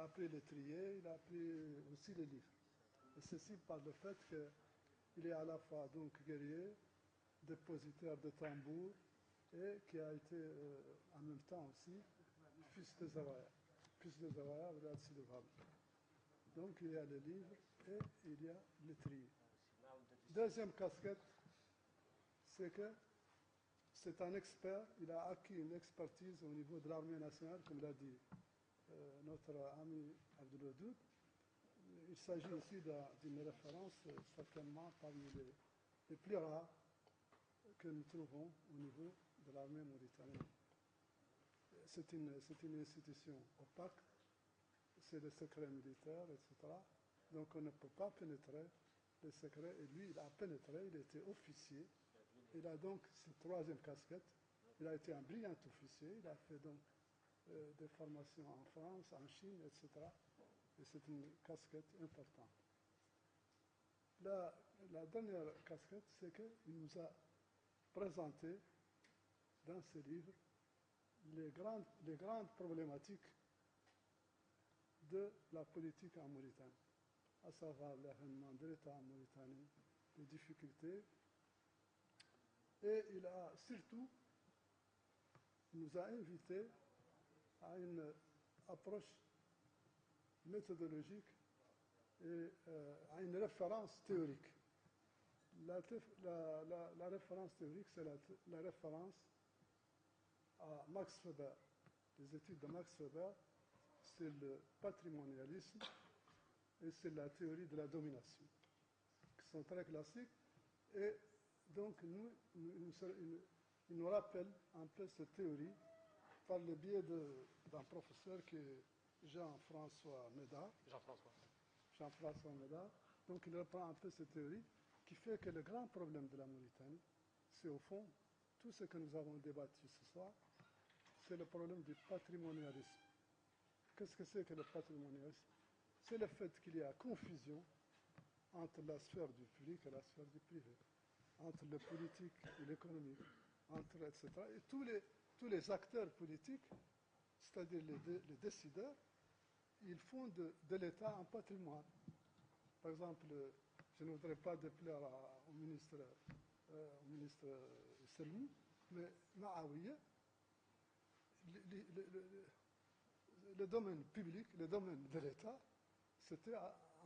appris l'étrier, il a appris aussi les livres. Et ceci par le fait qu'il est à la fois donc guerrier, dépositaire de tambour, et qui a été en même temps aussi fils de Zawaya. Fils de Zawaya, donc il y a les livres et il y a l'étrier. Deuxième casquette, c'est que c'est un expert, il a acquis une expertise au niveau de l'armée nationale, comme l'a dit notre ami Abdelwadoud. Il s'agit aussi d'une référence certainement parmi les plus rares que nous trouvons au niveau de l'armée mauritanienne. C'est une institution opaque, c'est le secret militaire, etc. Donc on ne peut pas pénétrer les secrets. Et lui, il a pénétré, il était officier. Il a donc cette troisième casquette. Il a été un brillant officier. Il a fait donc des formations en France, en Chine, etc. Et c'est une casquette importante. La dernière casquette, c'est qu'il nous a présenté dans ses livres les grandes problématiques de la politique en Mauritanie, à savoir l'avènement de l'État en Mauritanie, les difficultés. Et il a surtout nous a invités à une approche méthodologique et à une référence théorique. La référence théorique, c'est la référence à Max Weber. Les études de Max Weber, c'est le patrimonialisme et c'est la théorie de la domination, qui sont très classiques. Et donc, il nous rappelle un peu cette théorie par le biais d'un professeur qui est Jean-François Médard. Jean-François Médard. Donc, il reprend un peu cette théorie qui fait que le grand problème de la Mauritanie, c'est au fond tout ce que nous avons débattu ce soir, c'est le problème du patrimonialisme. Qu'est-ce que c'est que le patrimonialisme? C'est le fait qu'il y a confusion entre la sphère du public et la sphère du privé, entre le politique et l'économique, entre etc. Et tous les acteurs politiques, c'est-à-dire les décideurs, ils font de l'État un patrimoine. Par exemple, je ne voudrais pas déplaire au ministre Selmi, mais Maawiya, le domaine public, le domaine de l'État, c'était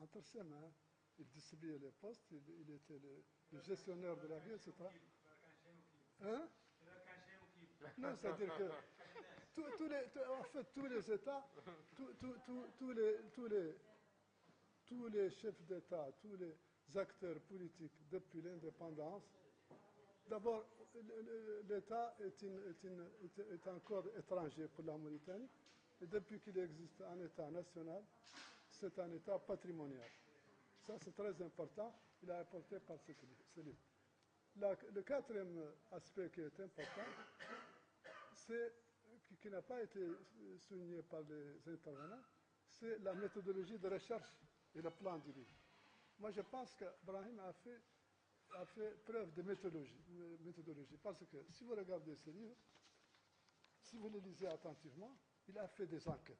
entre ses mains. Il distribuait les postes, il était le gestionnaire de la vie, etc. Hein? Non, c'est-à-dire que en fait, tous les États, tous les chefs d'État, tous les acteurs politiques depuis l'indépendance, d'abord, l'État est un corps étranger pour la Mauritanie, et depuis qu'il existe un État national, c'est un État patrimonial. Ça, c'est très important, il a apporté par ce livre. Le quatrième aspect qui est important, c'est, qui n'a pas été souligné par les intervenants, c'est la méthodologie de recherche et le plan du livre. Moi, je pense qu'Ibrahim a fait preuve de méthodologie, parce que si vous regardez ce livre, si vous le lisez attentivement, il a fait des enquêtes,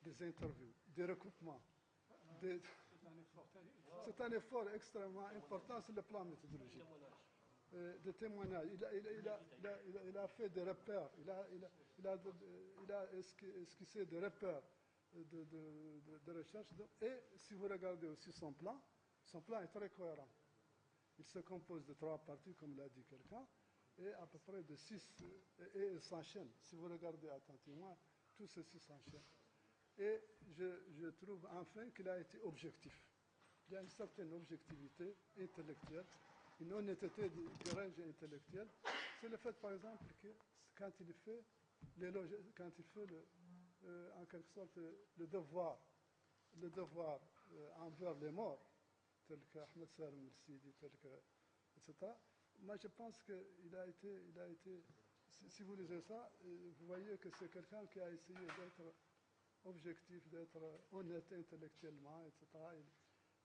des interviews, des recoupements. C'est un effort extrêmement important sur le plan méthodologique. Des témoignages. Il a fait des repères, il a esquissé des repères de recherche. Et si vous regardez aussi son plan est très cohérent. Il se compose de 3 parties, comme l'a dit quelqu'un, et à peu près de 6, et il s'enchaîne. Si vous regardez attentivement, tout ceci s'enchaîne. Et je trouve enfin qu'il a été objectif. Il y a une certaine objectivité intellectuelle, une honnêteté de range intellectuel. C'est le fait, par exemple, que quand il fait en quelque sorte le devoir envers les morts, tel qu'Ahmed Salem el-Sidi, etc. Moi, je pense qu'il a été, si vous lisez ça, vous voyez que c'est quelqu'un qui a essayé d'être objectif, d'être honnête intellectuellement, etc.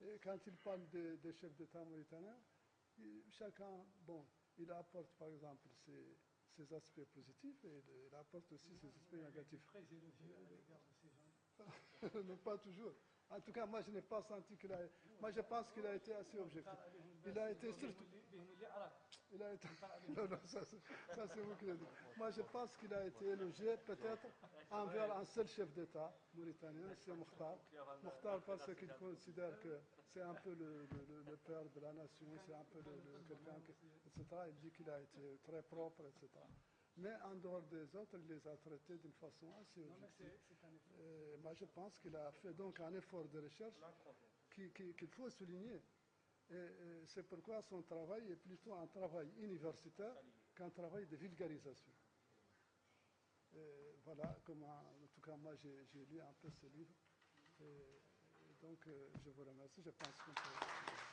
Et quand il parle des chefs d'État mauritaniens, chacun, il apporte par exemple ses aspects positifs et il apporte aussi ses aspects négatifs. Très élogieux à l'égard de ces gens. Mais pas toujours. En tout cas, moi, je n'ai pas senti qu'il a... Moi, je pense qu'il a été assez objectif. Il a été surtout... Il a été... Non, non, ça c'est vous qui le dites. Moi, je pense qu'il a été élogié peut-être envers un seul chef d'État mauritanien, c'est Mokhtar. Mokhtar parce qu'il considère que c'est un peu le père de la nation, c'est un peu quelqu'un, etc. Il dit qu'il a été très propre, etc. Mais en dehors des autres, il les a traités d'une façon assez objective. Moi, je pense qu'il a fait donc un effort de recherche qu'il faut souligner. Et c'est pourquoi son travail est plutôt un travail universitaire qu'un travail de vulgarisation. Voilà comment, en tout cas, moi, j'ai lu un peu ce livre. Et donc, je vous remercie. Je pense qu'on peut...